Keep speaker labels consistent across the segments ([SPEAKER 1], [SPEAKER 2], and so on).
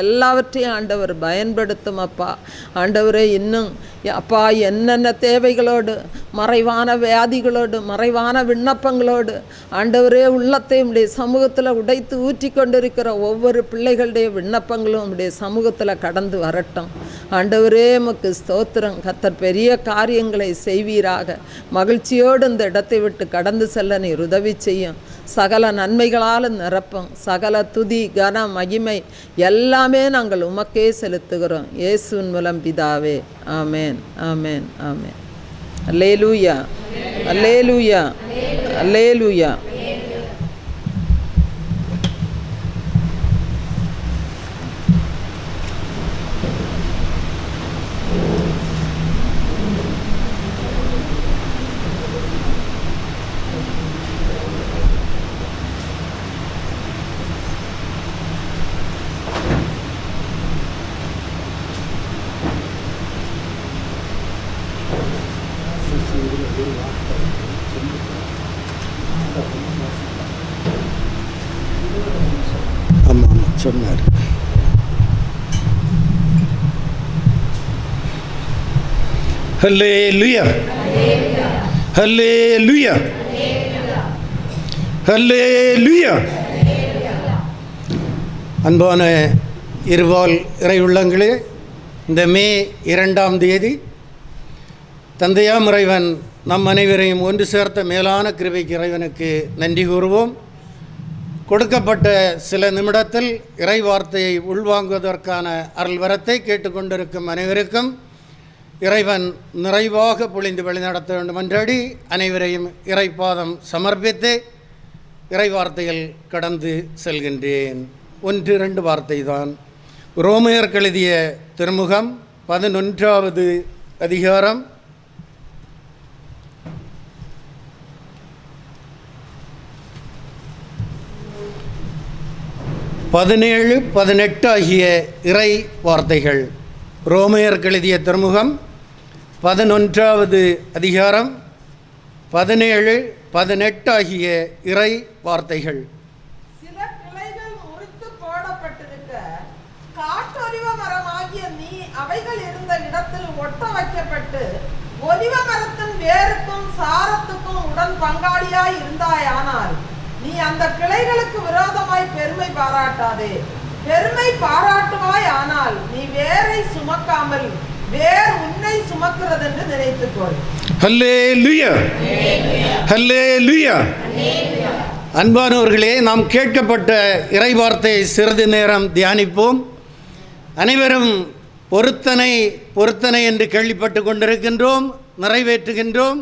[SPEAKER 1] எல்லாவற்றையும் ஆண்டவர் பயன்படுத்தும் அப்பா. ஆண்டவரே, இன்னும் அப்பா என்னென்ன தேவைகளோடு, மறைவான வியாதிகளோடு, மறைவான விண்ணப்பங்களோடு ஆண்டவரே உள்ளத்தை உடைய சமூகத்தில் உடைத்து ஊற்றி கொண்டிருக்கிற ஒவ்வொரு பிள்ளைகளுடைய விண்ணப்பங்களும் உடைய சமூகத்தில் கடந்து வரட்டும். ஆண்டவரே, உமக்கு ஸ்தோத்திரம். கர்த்தர் பெரிய காரியங்களை செய்வீராக. மகிழ்ச்சியோடு இந்த இடத்தை விட்டு கடந்து செல்ல நீர் உதவி செய்யும். சகல நன்மைகளால் நிரப்பும். சகல துதி, கன, மகிமை எல்லாமே நாங்கள் உமக்கே செலுத்துகிறோம். இயேசுவின் மூலம் பிதாவே. ஆமேன், ஆமேன், ஆமேன். அல்லேலூயா, அல்லேலூயா, அல்லேலூயா.
[SPEAKER 2] சொன்னார். ஹல்லேலூயா, ஹல்லேலூயா, ஹல்லேலூயா. அன்பான இருவால் இறை உள்ளங்களே, இந்த மே 2ஆம் தேதி தந்தையாம் இறைவன் நம் அனைவரையும் ஒன்று சேர்த்த மேலான கிருபைக்கு இறைவனுக்கு நன்றி கூறுவோம். கொடுக்கப்பட்ட சில நிமிடத்தில் இறை வார்த்தையை உள்வாங்குவதற்கான அருள்வரத்தை கேட்டுக்கொண்டிருக்கும் அனைவருக்கும் இறைவன் நிறைவாக பொழிந்து வழிநடத்த வேண்டும் என்றடி அனைவரையும் இறைப்பாதம் சமர்ப்பித்து இறை வார்த்தையில் கடந்து செல்கின்றேன். 1-2 வார்த்தை தான். ரோமையர் எழுதிய திருமுகம் 11வது அதிகாரம் 17-18 ஆகிய இறை வார்த்தைகள். ரோமையர் எழுதிய திருமுகம் 11வது அதிகாரம் 17-18 ஆகிய இறை வார்த்தைகள்.
[SPEAKER 1] சில கிளைகள் முறித்து போடப்பட்டிருக்க காட்டொலிவ மரமாகிய நீ அவைகள் இருந்த இடத்தில் ஒட்ட வைக்கப்பட்டு ஒலிவ மரத்தின் வேருக்கும் சாரத்துக்கும் உடன் பங்காளியாய் இருந்தாயானால் நீ அந்த கிளைகளுக்கு விரோதமாய் பெருமை பாராட்டாதே. பெருமை பாராட்டுவாய் ஆனால் நீ வேரை சுமக்காமல் வேர் உன்னை சுமக்கிறது என்று நினைத்துக்கொள்.
[SPEAKER 2] ஹல்லேலூயா, ஹல்லேலூயா. அன்பானவர்களே, நாம் கேட்கப்பட்ட இறை வார்த்தையை சிறிது நேரம் தியானிப்போம். அனைவரும் பொருத்தனை என்று கேள்விப்பட்டு கொண்டிருக்கின்றோம், நிறைவேற்றுகின்றோம்.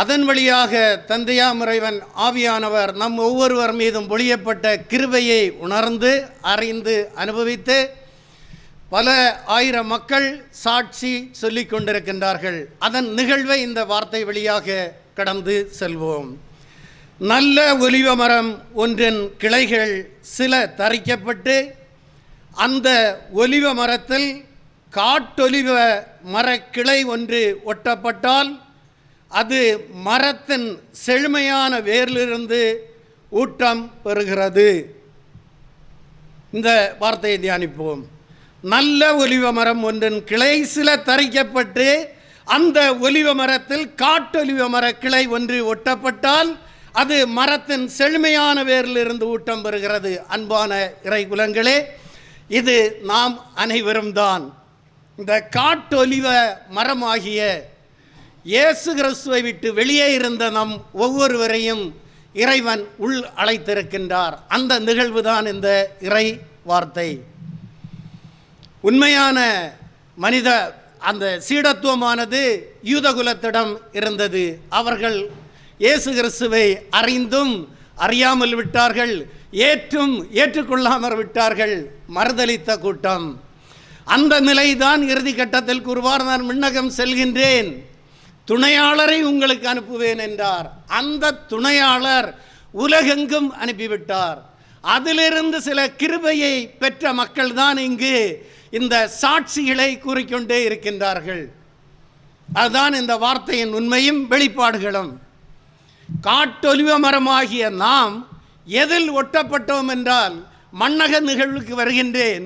[SPEAKER 2] அதன் வழியாக தந்தையாம் இறைவன் ஆவியானவர் நம் ஒவ்வொருவர் மீதும் பொழியப்பட்ட கிருபையை உணர்ந்து அறிந்து அனுபவித்து பல ஆயிரம் மக்கள் சாட்சி சொல்லிக் கொண்டிருக்கின்றார்கள். அதன் நிகழ்வை இந்த வார்த்தை வழியாக கடந்து செல்வோம். நல்ல ஒலிவ மரம் ஒன்றின் கிளைகள் சில தரிக்கப்பட்டு அந்த ஒலிவ மரத்தில் காட்டொலிவ மரக்கிளை ஒன்று ஒட்டப்பட்டால் அது மரத்தின் செழுமையான வேரிலிருந்து ஊட்டம் பெறுகிறது. இந்த வார்த்தையை தியானிப்போம். நல்ல ஒலிவ மரம் ஒன்றின் கிளை சில தரிக்கப்பட்டு அந்த ஒலிவ மரத்தில் காட்டொலிவ மர கிளை ஒன்று ஒட்டப்பட்டால் அது மரத்தின் செழுமையான வேரிலிருந்து ஊட்டம் பெறுகிறது. அன்பான இறை குலங்களே, இது நாம் அனைவரும் தான். இந்த காட்டொலிவ மரமாகிய இயேசு கிறிஸ்துவை விட்டு வெளியே இருந்த நம் ஒவ்வொருவரையும் இறைவன் உள் அழைத்திருக்கின்றார். அந்த நிகழ்வு தான் இந்த இறை வார்த்தை. உண்மையான மனித அந்த சீடத்துவமானது யூதகுலத்திடம் இருந்தது. அவர்கள் இயேசு கிறிஸ்துவை அறிந்தும் அறியாமல் விட்டார்கள், ஏற்றுக்கொள்ளாமல் விட்டார்கள். மறுதலித்த கூட்டம். அந்த நிலைதான் இறுதி கட்டத்தில் கூறுவார், நான் விண்ணகம் செல்கின்றேன், துணையாளரை உங்களுக்கு அனுப்புவேன் என்றார். அந்த துணையாளர் உலகெங்கும் அனுப்பிவிட்டார். அதிலிருந்து சில கிருபையை பெற்ற மக்கள் தான் இங்கு இந்த சாட்சிகளை கூறிக்கொண்டே இருக்கின்றார்கள். அதுதான் இந்த வார்த்தையின் உண்மையும் வெளிப்பாடுகளும். காட்டொலிவ மரமாகிய நாம் எதில் ஒட்டப்பட்டோம் என்றால், மண்ணக நிகழ்வுக்கு வருகின்றேன்.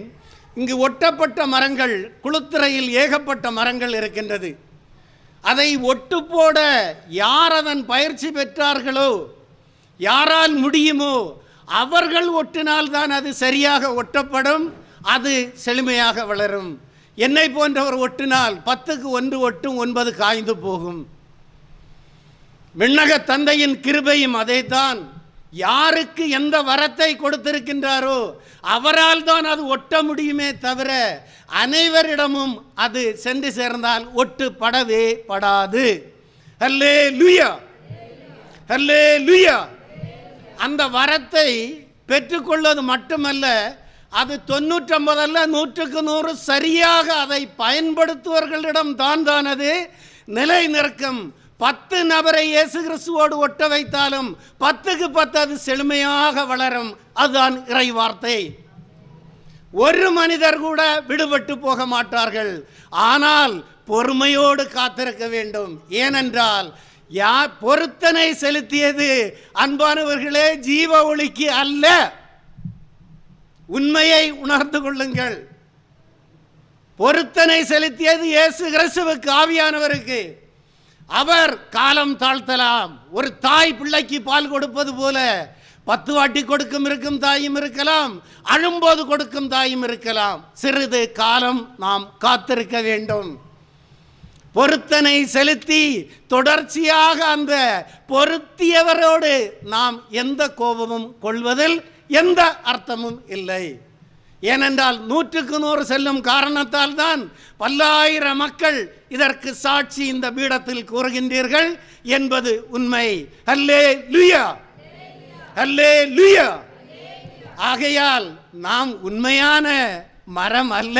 [SPEAKER 2] இங்கு ஒட்டப்பட்ட மரங்கள், குளுத்துறையில் ஏகப்பட்ட மரங்கள் இருக்கின்றது. அதை ஒட்டு போட யார் அதன் பயிற்சி பெற்றார்களோ, யாரால் முடியுமோ அவர்கள் ஒட்டினால்தான் அது சரியாக ஒட்டப்படும், அது செழுமையாக வளரும். என்னை போன்றவர் ஒட்டினால் 10க்கு 1 ஒட்டும், 9 காய்ந்து போகும். விண்ணக தந்தையின் கிருபையும் அதேதான். யாருக்கு எந்த வரத்தை கொடுத்திருக்கின்றாரோ அவரால் தான் அது ஒட்ட முடியுமே தவிர அனைவரிடமும் அது சென்று சேர்ந்தால் ஒட்டு படவே படாது. ஹல்லேலூயா, ஹல்லேலூயா. அந்த வரத்தை பெற்றுக்கொள்வது மட்டுமல்ல, அது 99 அல்ல 100க்கு 100 சரியாக அதை பயன்படுத்துவர்களிடம் தான் அது நிலை நிற்கும். 10 நபரை இயேசு கிறிஸ்துவோடு ஒட்ட வைத்தாலும் 10க்கு 10 அது செழுமையாக வளரும். அதுதான் இறை வார்த்தை. ஒரு மனிதர் கூட விடுபட்டு போக மாட்டார்கள். ஆனால் பொறுமையோடு காத்திருக்க வேண்டும். ஏனென்றால் பொருத்தனை செலுத்தியது அன்பானவர்களே ஜீவ ஒளிக்கு அல்ல. உண்மையை உணர்ந்து கொள்ளுங்கள். பொருத்தனை செலுத்தியது இயேசு கிறிஸ்துவுக்கு, ஆவியானவருக்கு. அவர் காலம் தாழ்த்தலாம். ஒரு தாய் பிள்ளைக்கு பால் கொடுப்பது போல 10 வாட்டி கொடுக்கும் இருக்கும் தாயும் இருக்கலாம், அழும்போது கொடுக்கும் தாயும் இருக்கலாம். சிறிது காலம் நாம் காத்திருக்க வேண்டும். பொருத்தனை செலுத்தி தொடர்ச்சியாக அந்த பொருத்தியவரோடு நாம் எந்த கோபமும் கொள்வதில் எந்த அர்த்தமும் இல்லை. ஏனென்றால் 100க்கு 100 செல்லும் காரணத்தால் தான் பல்லாயிரம் மக்கள் இதற்கு சாட்சி இந்த பீடத்தில் கூறுகின்றீர்கள் என்பது உண்மை. ஹல்லேலூயா, ஹல்லேலூயா. ஆகையால் நாம் உண்மையான மரம் அல்ல,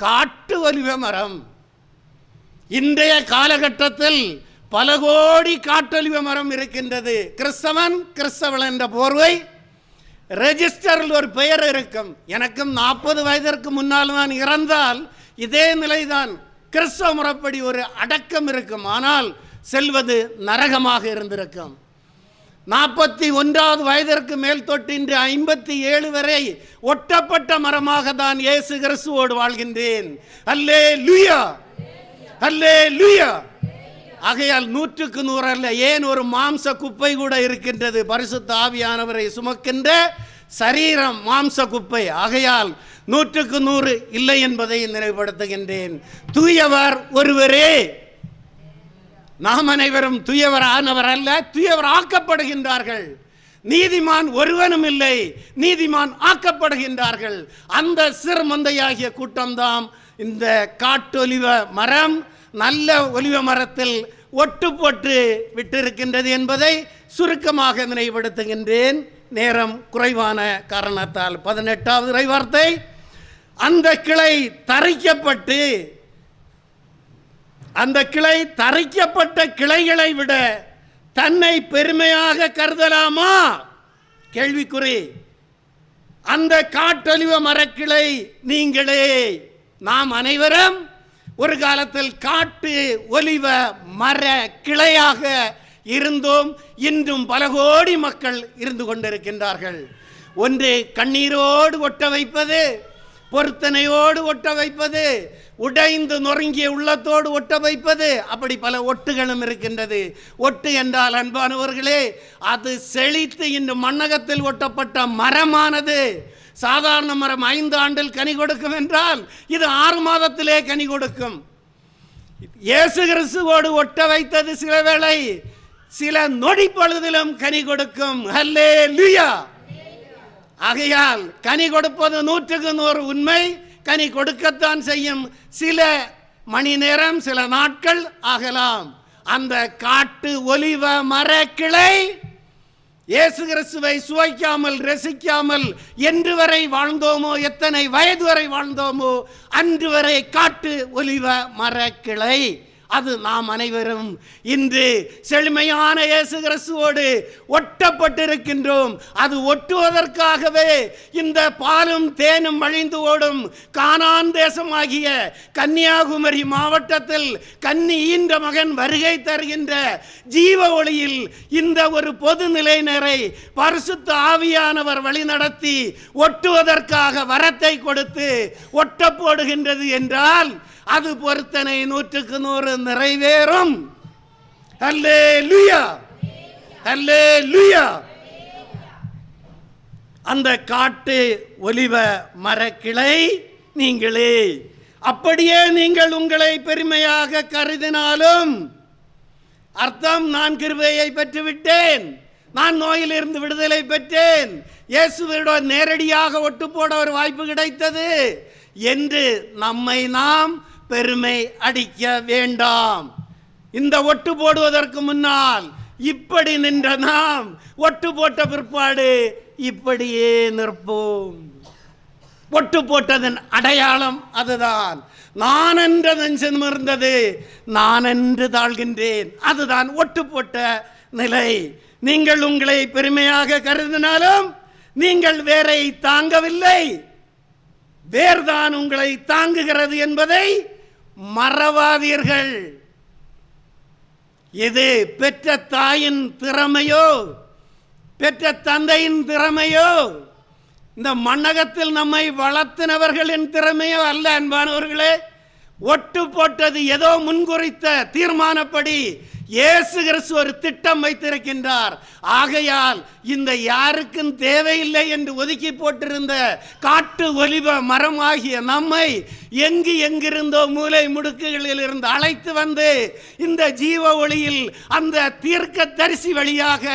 [SPEAKER 2] காட்டு ஒலிவ மரம். இன்றைய காலகட்டத்தில் பல கோடி காட்டொலிவ மரம் இருக்கின்றது. கிறிஸ்தவன் கிறிஸ்தவன் என்ற போர்வை ரெஜிஸ்டரில் ஒரு பெயர் இருக்கும். எனக்கும் 40 வயதிற்கு முன்னால் நான் இறந்தால் இதே நிலைதான். கிறிஸ்தவ முறைப்படி ஒரு அடக்கம் இருக்கும், ஆனால் செல்வது நரகமாக இருந்திருக்கும். 41வது வயதிற்கு மேல் தொட்டு இன்று 57 வரை ஒட்டப்பட்ட மரமாக தான் இயேசு கிறிஸ்துவோடு வாழ்கின்றேன். அல்லேலூயா, அல்லேலூயா. ஆகையால் 100க்கு 100 அல்ல, ஏன் ஒரு மாம்ச குப்பை கூட இருக்கின்றது. பரிசுத்த ஆவியானவரை சுமக்கின்ற சரீரம் மாம்ச குப்பை. ஆகையால் 100க்கு 100 இல்லை என்பதை நினைவுபடுத்துகின்றேன். தூயவர் ஒருவரே. நாம் அனைவரும் தூயவர் ஆனவர் அல்ல, தூயவர் ஆக்கப்படுகின்றார்கள். நீதிமான் ஒருவனும் இல்லை, நீதிமான் ஆக்கப்படுகின்றார்கள். அந்த சிறுமந்தையாகிய கூட்டம்தான் இந்த காட்டொலிவ மரம் நல்ல ஒலிவ மரத்தில் ஒட்டு போட்டு விட்டிருக்கின்றது என்பதை சுருக்கமாக நினைவுபடுத்துகின்றேன். நேரம் குறைவான காரணத்தால் 18வது இறைவார்த்தை. அந்த கிளை தரிக்கப்பட்டு, அந்த கிளை தரிக்கப்பட்ட கிளைகளை விட தன்னை பெருமையாக கருதலாமா? கேள்விக்குறி. அந்த காட்டொலிவ மரக்கிளை நீங்களே. நாம் அனைவரும் ஒரு காலத்தில் காட்டு ஒலிவ மர கிளையாக இருந்தோம். இன்றும் பல கோடி மக்கள் இருந்து கொண்டிருக்கின்றார்கள். ஒன்று கண்ணீரோடு ஒட்ட வைப்பது, பொருத்தனையோடு ஒட்ட வைப்பது, உடைந்து நொறுங்கிய உள்ளத்தோடு ஒட்ட வைப்பது, அப்படி பல ஒட்டுகளும் இருக்கின்றது. ஒட்டு என்றால் அன்பானவர்களே, அது செழித்து இன்று மண்ணகத்தில் ஒட்டப்பட்ட மரமானது. சாதாரண மரம் 5 ஆண்டில் கனி கொடுக்கும் என்றால் இது 6 மாதத்திலே கனி கொடுக்கும். இயேசு கிறிஸ்துவோடு ஒட்ட வைத்தது சில வேளை சில நொடி பொழுதிலும் கனி கொடுக்கும். ஹல்லேலூயா. ஆகையால் கனி கொடுப்பது 100க்கு 100 உண்மை. கனி கொடுக்கத்தான் செய்யும். சில மணி நேரம், சில நாட்கள் ஆகலாம். அந்த காட்டு ஒலிவ மர கிளை இயேசு கிறிஸ்துவை சுவைக்காமல் ரசிக்காமல் என்று வரை வாழ்ந்தோமோ, எத்தனை வயது வரை வாழ்ந்தோமோ, அன்று வரை காட்டு ஒலிவ மர கிளை. அது நாம் அனைவரும் இன்று செழுமையான இயேசு கிறிஸ்துவோடு ஒட்டப்பட்டிருக்கின்றோம். அது ஒட்டுவதற்காகவே இந்த பாலும் தேனும் வழிந்து ஓடும் கானான் தேசமாகிய கன்னியாகுமரி மாவட்டத்தில் கன்னி ஈன்ற மகன் வருகை தருகின்ற ஜீவ ஒளியில் இந்த ஒரு பொது நிலையினரை பரிசுத்த ஆவியானவர் வழிநடத்தி ஒட்டுவதற்காக வரத்தை கொடுத்து ஒட்ட போடுகின்றது என்றால் அது பொருத்தனை 100% நிறைவேறும். அல்லேலூயா, அல்லேலூயா. அந்த காட்டு ஒலிவ மரக்கிளை நீங்களே. அப்படியே நீங்கள் உங்களை பெருமையாக கருதினாலும் அர்த்தம், நான் கிருபையை பெற்றுவிட்டேன், நான் நோயிலிருந்து விடுதலை பெற்றேன், இயேசுவிடம் நேரடியாக ஒட்டு போட ஒரு வாய்ப்பு கிடைத்தது என்று நம்மை நாம் பெருமை அடிக்க வேண்டாம். இந்த ஒட்டு போடுவதற்கு முன்னால் இப்படி நின்ற நாம் ஒட்டு போட்ட பிற்பாடு இப்படியே நிற்போம். ஒட்டு போட்டதன் அடையாளம் அதுதான். நான் என்ற நெஞ்சம் இருந்தது, நான் என்று தாழ்கின்றேன். அதுதான் ஒட்டு போட்ட நிலை. நீங்கள் உங்களை பெருமையாக கருதினாலும் நீங்கள் வேரை தாங்கவில்லை, வேர்தான் உங்களை தாங்குகிறது என்பதை மறவாதீர்கள். இது பெற்ற தாயின் திறமையோ பெற்ற தந்தையின் திறமையோ இந்த மண்ணகத்தில் நம்மை வளர்த்தினவர்களின் திறமையோ அல்ல. அன்பானவர்களே, ஒட்டு போட்டது ஏதோ முன்குறித்த தீர்மானப்படி இயேசு கிறிஸ்து ஒரு திட்டம் வைத்திருக்கின்றார். ஆகையால் இந்த யாருக்கும் தேவையில்லை என்று ஒதுக்கி போட்டிருந்த காட்டு ஒலிவ மரமாகிய நம்மை எங்கிருந்தோ மூலை முடுக்குகளில் இருந்து அழைத்து வந்து இந்த ஜீவ ஒளியில் அந்த தீர்க்க தரிசி வழியாக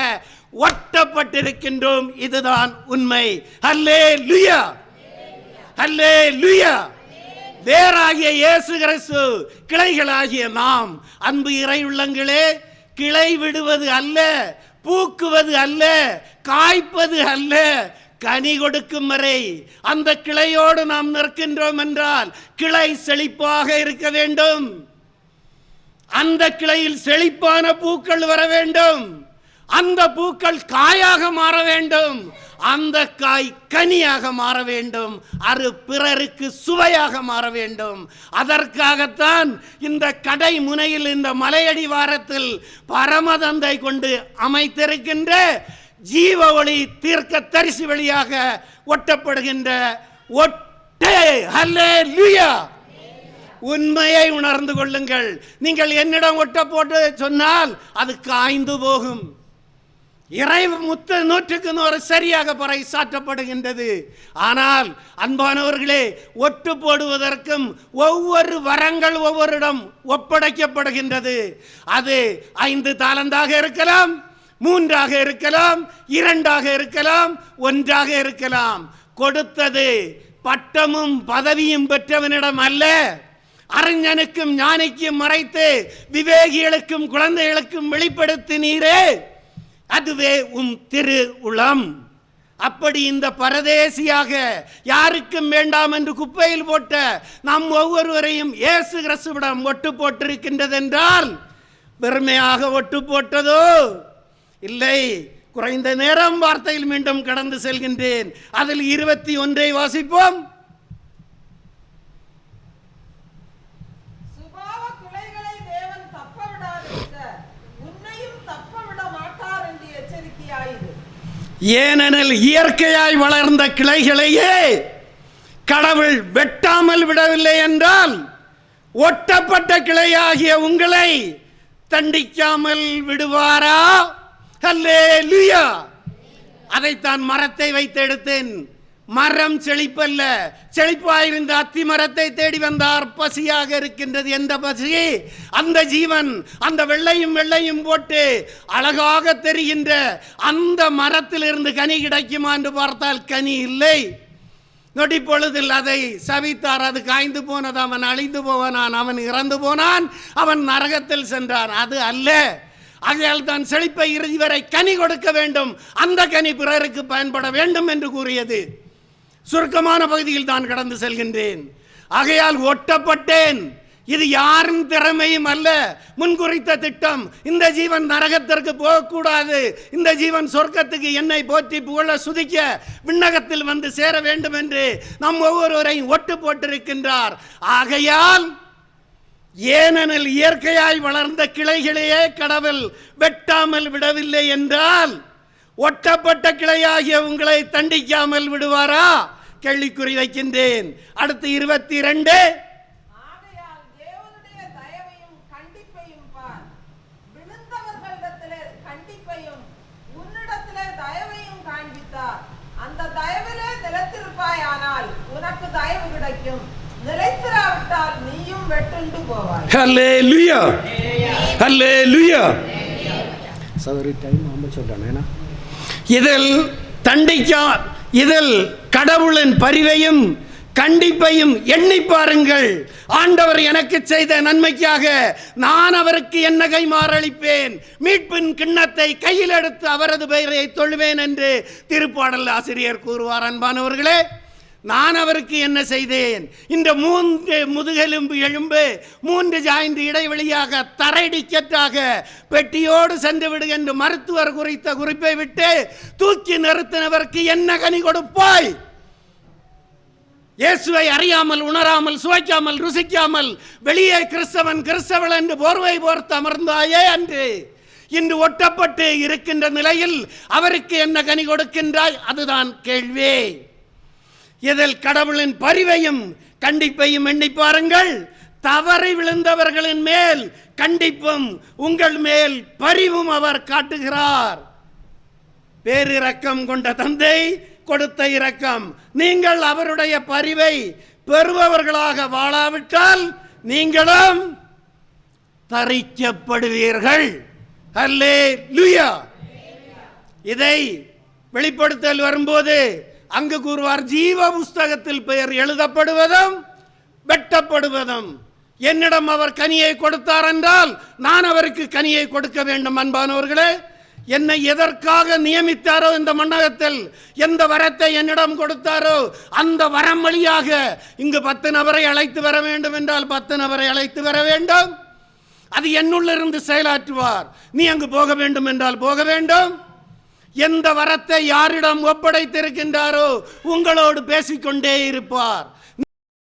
[SPEAKER 2] ஒட்டப்பட்டிருக்கின்றோம். இதுதான் உண்மை. அல்லேலூயா, அல்லேலூயா. வேறாகிய இயேசு கிறிஸ்து, கிளைகளாகிய நாம். அன்பு இறை உள்ளங்களே, கிளை விடுவது அல்ல, பூக்குவது அல்ல, காய்ப்பது அல்ல, கனி கொடுக்கும் வரை அந்த கிளையோடு நாம் நிற்கின்றோம் என்றால் கிளை செழிப்பாக இருக்க வேண்டும். அந்த கிளையில் செழிப்பான பூக்கள் வர வேண்டும். அந்த பூக்கள் காயாக மாற வேண்டும். அந்த காய் கனியாக மாற வேண்டும். அது பிறருக்கு சுவையாக மாற வேண்டும். அதற்காகத்தான் இந்த கடை முனையில் இந்த மலையடிவாரத்தில் பரமதந்தை கொண்டு அமைத்திருக்கின்ற ஜீவ ஒளி தீர்க்க தரிசி வழியாக ஒட்டப்படுகின்ற ஒட்டே. அல்லேலூயா. உண்மையை உணர்ந்து கொள்ளுங்கள். நீங்கள் என்னிடம் ஒட்ட போட்டு சொன்னால் அது காய்ந்து போகும். இறை முத்து 100% சரியாக பறை சாற்றப்படுகின்றது. ஆனால் அன்பானவர்களே, ஒட்டு போடுவதற்கும் ஒவ்வொரு வரங்கள் ஒவ்வொருடம் ஒப்படைக்கப்படுகின்றது. அது 5 தாலந்தாக இருக்கலாம், 3ஆக இருக்கலாம், 2ஆக இருக்கலாம், 1ஆக இருக்கலாம். கொடுத்தது பட்டமும் பதவியும் பெற்றவனிடம் அல்ல, அறிஞனுக்கும் ஞானிக்கும் மறைத்து விவேகிகளுக்கும் குழந்தைகளுக்கும் வெளிப்படுத்தினீரே, அதுவே திரு உளம். அப்படி இந்த பரதேசியாக யாருக்கும் வேண்டாம் என்று குப்பையில் போட்ட நம் ஒவ்வொருவரையும் இயேசு கிறிஸ்துவிடம் ஒட்டு போட்டிருக்கின்றது என்றால் பெருமையாக ஒட்டு போட்டதோ இல்லை. குறைந்த நேரம் வார்த்தையில் மீண்டும் கடந்து செல்கின்றேன். அதில் 21 வாசிப்போம். ஏனெனில் இயற்கையாய் வளர்ந்த கிளைகளையே கடவுள் வெட்டாமல் விடவில்லை என்றால் ஒட்டப்பட்ட கிளையாகிய உங்களை தண்டிக்காமல் விடுவாரா? அல்லேலூயா. அதைத்தான் மரத்தை வைத்து எடுத்தேன். மரம் செழிப்பல்ல, செழிப்பாயிருந்த அத்தி மரத்தை தேடி வந்தார். பசியாக இருக்கின்றது. எந்த பசி? அந்த ஜீவன் அந்த வெள்ளையும் போட்டு அழகாக தெரிகின்ற அந்த மரத்திலிருந்து கனி கிடைக்குமா என்று பார்த்தால் கனி இல்லை. நொடி பொழுதில் அதை சவித்தார். அது காய்ந்து போனது. அவன் அழிந்து போவானான், அவன் இறந்து போனான், அவன் நரகத்தில் சென்றான். அது அல்ல. ஆகையால் தான் செழிப்பை இறுதி வரை கனி கொடுக்க வேண்டும், அந்த கனி பிறருக்கு பயன்பட வேண்டும் என்று கூறியது. சுருக்கமான பகுதியில் தான் கடந்து செல்கின்றேன். ஆகையால் ஒட்டப்பட்டேன். இது யாரின் திறமையும் அல்ல, முன்குறித்த திட்டம். இந்த ஜீவன் நரகத்திற்கு போகக்கூடாது, இந்த ஜீவன் சொர்க்கத்துக்கு என்னை போற்றி புகழ சுதிக்க விண்ணகத்தில் வந்து சேர வேண்டும் என்று நம் ஒவ்வொருவரையும் ஒட்டு போட்டிருக்கின்றார். ஆகையால் ஏனெனில் இயற்கையாய் வளர்ந்த கிளைகளையே கடவுள் வெட்டாமல் விடவில்லை என்றால் ஒட்டப்பட்ட கிளையாகிய உங்களை தண்டிக்காமல் விடுவாரா? கேள்விக்குறி வைக்கின்றேன். அடுத்து 22.
[SPEAKER 1] அந்த தயவிலே நிலைத்திருப்பாயானால் உனக்கு தயவு கிடைக்கும், நிலைத்திராவிட்டால் நீயும் வெட்டுண்டு போவாய்.
[SPEAKER 2] ஹல்லேலூயா, ஹல்லேலூயா. சரி, டைம் ஆமா சொல்றானே. இதில் கடவுளின் பரிவையும் கண்டிப்பையும் எண்ணி பாருங்கள். ஆண்டவர் எனக்கு செய்த நன்மைக்காக நான் அவருக்கு என்ன கைமாறளிப்பேன், மீட்பின் கிண்ணத்தை கையில் எடுத்து அவரது பெயரை தொழுவேன் என்று திருப்பாடல் ஆசிரியர் கூறுவார். அன்பானவர்களே, நான் அவருக்கு என்ன செய்தேன்? இந்த 3 முதுகெலும்பு எலும்பு 3 ஜாயிண்ட் இடைவெளியாக தரைடிக்கட்டாக பெட்டியோடு சென்று விடு என்று மருத்துவர் குறித்த குறிப்பை விட்டு தூக்கி நிறுத்தினவருக்கு என்ன கனி கொடுப்பாய்? இயேசுவை அறியாமல், உணராமல், சுவைக்காமல், ருசிக்காமல் வெளியே கிறிஸ்தவள் என்று போர்வை போர்த்து அமர்ந்தாயே அன்று. இன்று ஒட்டப்பட்டு இருக்கின்ற நிலையில் அவருக்கு என்ன கனி கொடுக்கின்றாய்? அதுதான் கேள்வி. இதில் கடவுளின் பரிவையும் கண்டிப்பையும் எண்ணி பாருங்கள். தவறி விழுந்தவர்களின் மேல் கண்டிப்பும் உங்கள் மேல் பரிவும் அவர் காட்டுகிறார். பேரிரக்கம் கொண்ட தந்தை கொடுத்த இரக்கம். நீங்கள் அவருடைய பரிவை பெறுபவர்களாக வாழாவிட்டால் நீங்களும் தரிக்கப்படுவீர்கள். ஹல்லேலூயா. இதை வெளிப்படுத்தல் வரும்போது அங்கு கூறுவார், ஜீவ புஸ்தகத்தில் பெயர் எழுதப்படுவதும் வெட்டப்படுவதும். என்னிடம் அவர் கனியை கொடுத்தார் என்றால் நான் அவருக்கு கனியை கொடுக்க வேண்டும். அன்பானவர்களே, என்னை எதற்காக நியமித்தாரோ இந்த மண்டபத்தில், எந்த வரத்தை என்னிடம் கொடுத்தாரோ அந்த வரம் வழியாக இங்கு 10 நபரை அழைத்து வர வேண்டும் என்றால் 10 நபரை அழைத்து வர வேண்டும். அது என்னுள்ளிருந்து செயலாற்றுவார். நீ அங்கு போக வேண்டும் என்றால் போக வேண்டும். எந்த வரத்தை யாரிடம் ஒப்படைத்திருக்கின்றாரோ உங்களோடு பேசிக்கொண்டே இருப்பார்.